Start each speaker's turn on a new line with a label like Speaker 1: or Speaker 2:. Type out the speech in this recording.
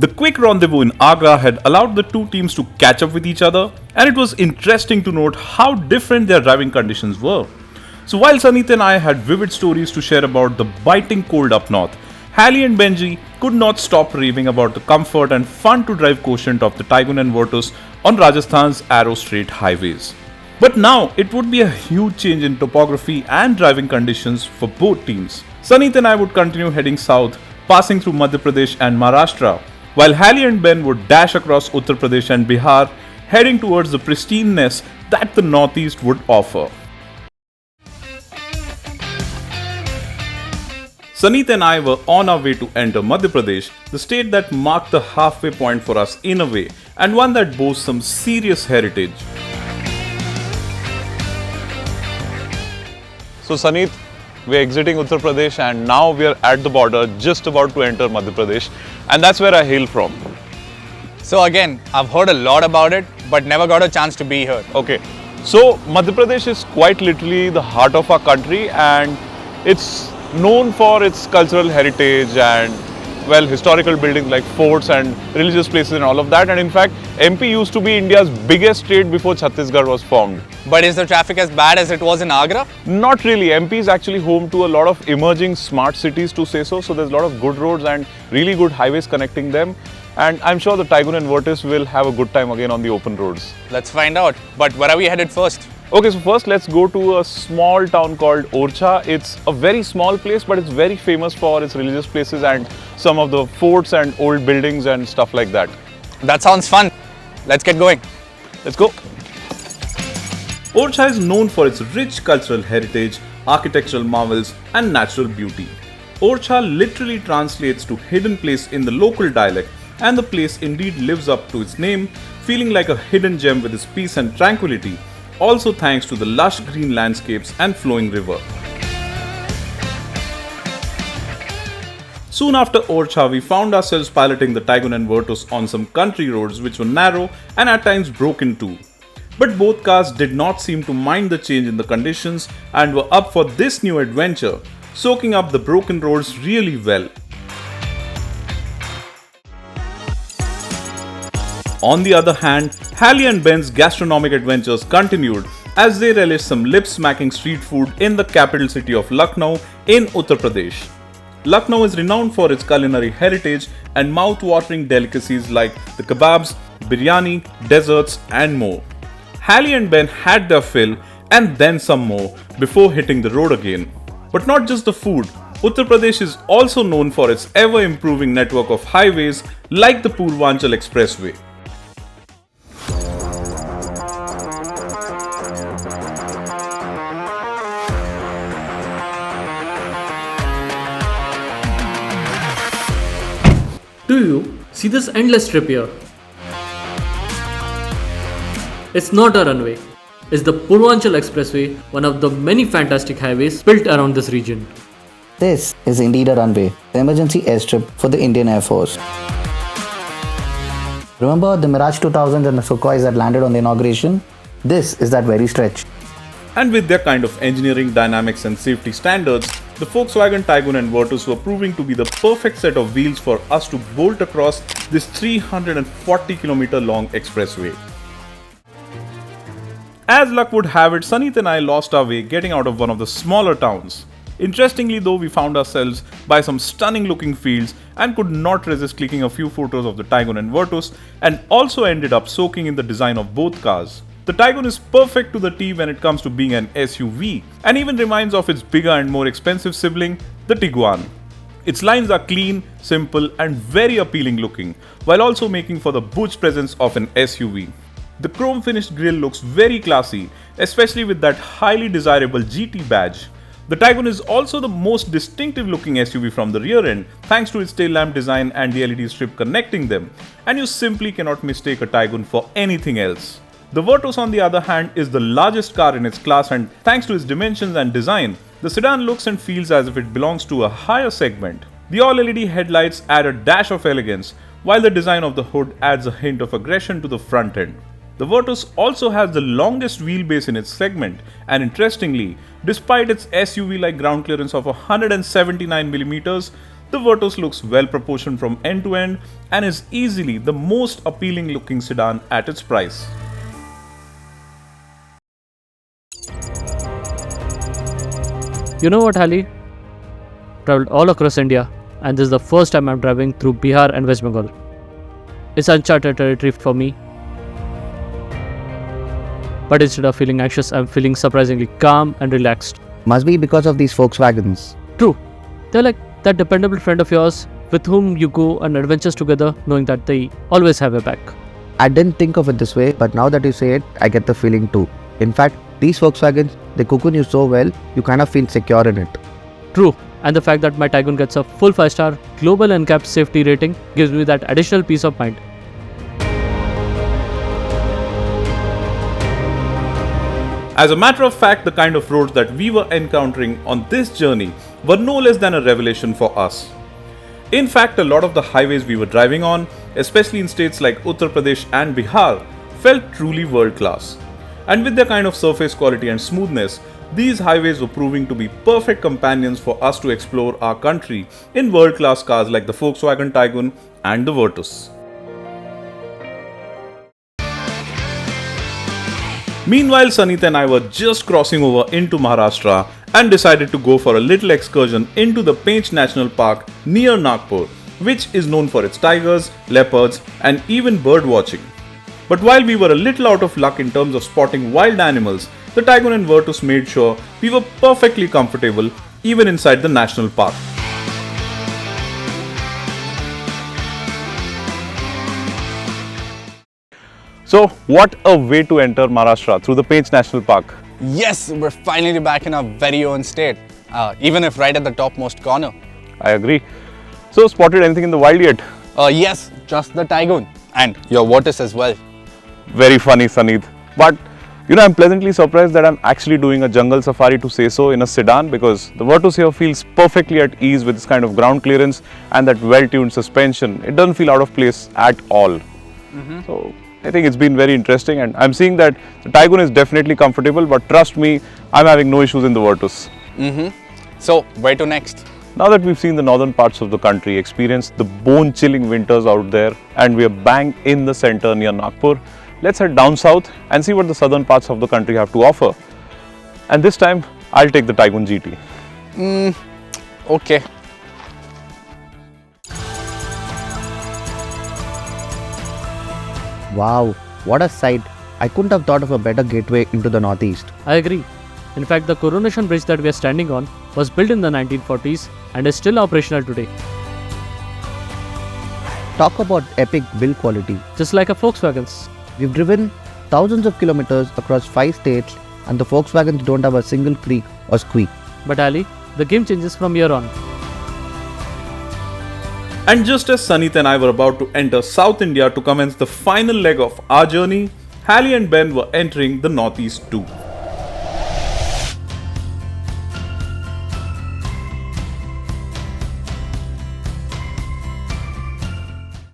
Speaker 1: The quick rendezvous in Agra had allowed the two teams to catch up with each other, and it was interesting to note how different their driving conditions were. So while Sanit and I had vivid stories to share about the biting cold up north, Hallie and Benji could not stop raving about the comfort and fun to drive quotient of the Taigun and Virtus on Rajasthan's Arrow Strait highways. But now it would be a huge change in topography and driving conditions for both teams. Sanit and I would continue heading south, passing through Madhya Pradesh and Maharashtra, while Hallie and Ben would dash across Uttar Pradesh and Bihar, heading towards the pristineness that the northeast would offer. Sanit and I were on our way to enter Madhya Pradesh, the state that marked the halfway point for us in a way, and one that boasts some serious heritage.
Speaker 2: So Sanit, we're exiting Uttar Pradesh and now we're at the border, just about to enter Madhya Pradesh, and that's where I hail from.
Speaker 3: So again, I've heard a lot about it, but never got a chance to be here.
Speaker 2: Okay, so Madhya Pradesh is quite literally the heart of our country, and it's known for its cultural heritage and well, historical buildings like forts and religious places and all of that. And in fact, MP used to be India's biggest state before Chhattisgarh was formed.
Speaker 3: But is the traffic as bad as it was in Agra?
Speaker 2: Not really. MP is actually home to a lot of emerging smart cities, to say so. So there's a lot of good roads and really good highways connecting them. And I'm sure the Taigun and Virtus will have a good time again on the open roads.
Speaker 3: Let's find out. But where are we headed first?
Speaker 2: Okay, so first let's go to a small town called Orcha. It's a very small place, but it's very famous for its religious places and some of the forts and old buildings and stuff like that.
Speaker 3: That sounds fun. Let's get going.
Speaker 2: Let's go.
Speaker 1: Orcha is known for its rich cultural heritage, architectural marvels, and natural beauty. Orcha literally translates to hidden place in the local dialect, and the place indeed lives up to its name, feeling like a hidden gem with its peace and tranquility, also thanks to the lush green landscapes and flowing river. Soon after Orcha, we found ourselves piloting the Taigun and Virtus on some country roads which were narrow and at times broken too. But both cars did not seem to mind the change in the conditions and were up for this new adventure, soaking up the broken roads really well. On the other hand, Hallie and Ben's gastronomic adventures continued as they relished some lip-smacking street food in the capital city of Lucknow in Uttar Pradesh. Lucknow is renowned for its culinary heritage and mouth-watering delicacies like the kebabs, biryani, desserts, and more. Hallie and Ben had their fill and then some more before hitting the road again. But not just the food, Uttar Pradesh is also known for its ever-improving network of highways like the Purvanchal Expressway.
Speaker 4: Do you see this endless strip here? It's not a runway. It's the Purvanchal Expressway, one of the many fantastic highways built around this region.
Speaker 5: This is indeed a runway, the emergency airstrip for the Indian Air Force. Remember the Mirage 2000 and the Sukhois that landed on the inauguration? This is that very stretch.
Speaker 1: And with their kind of engineering, dynamics and safety standards, the Volkswagen Taigun and Virtus were proving to be the perfect set of wheels for us to bolt across this 340km long expressway. As luck would have it, Sanit and I lost our way getting out of one of the smaller towns. Interestingly though, we found ourselves by some stunning looking fields and could not resist clicking a few photos of the Taigun and Virtus, and also ended up soaking in the design of both cars. The Taigun is perfect to the T when it comes to being an SUV, and even reminds of its bigger and more expensive sibling, the Tiguan. Its lines are clean, simple and very appealing looking, while also making for the butch presence of an SUV. The chrome finished grille looks very classy, especially with that highly desirable GT badge. The Taigun is also the most distinctive looking SUV from the rear end, thanks to its tail lamp design and the LED strip connecting them, and you simply cannot mistake a Taigun for anything else. The Virtus on the other hand is the largest car in its class, and thanks to its dimensions and design, the sedan looks and feels as if it belongs to a higher segment. The all-LED headlights add a dash of elegance, while the design of the hood adds a hint of aggression to the front end. The Virtus also has the longest wheelbase in its segment, and interestingly, despite its SUV-like ground clearance of 179mm, the Virtus looks well proportioned from end to end and is easily the most appealing looking sedan at its price.
Speaker 4: You know what, Ali? Traveled all across India, and this is the first time I'm driving through Bihar and West Bengal. It's uncharted territory for me. But instead of feeling anxious, I'm feeling surprisingly calm and relaxed.
Speaker 5: Must be because of these Volkswagens.
Speaker 4: True, they're like that dependable friend of yours with whom you go on adventures together, knowing that they always have your back.
Speaker 5: I didn't think of it this way, but now that you say it, I get the feeling too. In fact, these Volkswagens, they cocoon you so well, you kind of feel secure in it.
Speaker 4: True, and the fact that my Tiguan gets a full 5-star global NCAP safety rating gives me that additional peace of mind.
Speaker 1: As a matter of fact, the kind of roads that we were encountering on this journey were no less than a revelation for us. In fact, a lot of the highways we were driving on, especially in states like Uttar Pradesh and Bihar, felt truly world class. And with their kind of surface quality and smoothness, these highways were proving to be perfect companions for us to explore our country in world class cars like the Volkswagen Tiguan and the Virtus. Meanwhile, Sanit and I were just crossing over into Maharashtra and decided to go for a little excursion into the Pench National Park near Nagpur, which is known for its tigers, leopards, and even bird watching. But while we were a little out of luck in terms of spotting wild animals, the Tiguan and Virtus made sure we were perfectly comfortable even inside the national park.
Speaker 2: So, what a way to enter Maharashtra through the Pench National Park.
Speaker 3: Yes, we're finally back in our very own state, even if right at the topmost corner.
Speaker 2: I agree. So, spotted anything in the wild yet?
Speaker 3: Yes, just the Tiguan and your Virtus as well.
Speaker 2: Very funny, Sanit. But I'm pleasantly surprised that I'm actually doing a jungle safari, to say so, in a sedan, because the Virtus here feels perfectly at ease with this kind of ground clearance and that well-tuned suspension. It doesn't feel out of place at all. So I think it's been very interesting, and I'm seeing that the Tiguan is definitely comfortable, but trust me, I'm having no issues in the Virtus.
Speaker 3: So, where to next?
Speaker 2: Now that we've seen the northern parts of the country, experienced the bone-chilling winters out there, and we're bang in the center near Nagpur, let's head down south and see what the southern parts of the country have to offer. And this time, I'll take the Tiguan GT.
Speaker 3: Okay.
Speaker 5: Wow, what a sight. I couldn't have thought of a better gateway into the Northeast.
Speaker 4: I agree. In fact, the Coronation Bridge that we are standing on was built in the 1940s and is still operational today.
Speaker 5: Talk about epic build quality.
Speaker 4: Just like a Volkswagen's.
Speaker 5: We've driven thousands of kilometers across 5 states, and the Volkswagens don't have a single creak or squeak.
Speaker 4: But Ali, the game changes from here on.
Speaker 1: And just as Sanit and I were about to enter South India to commence the final leg of our journey, Hallie and Ben were entering the Northeast too.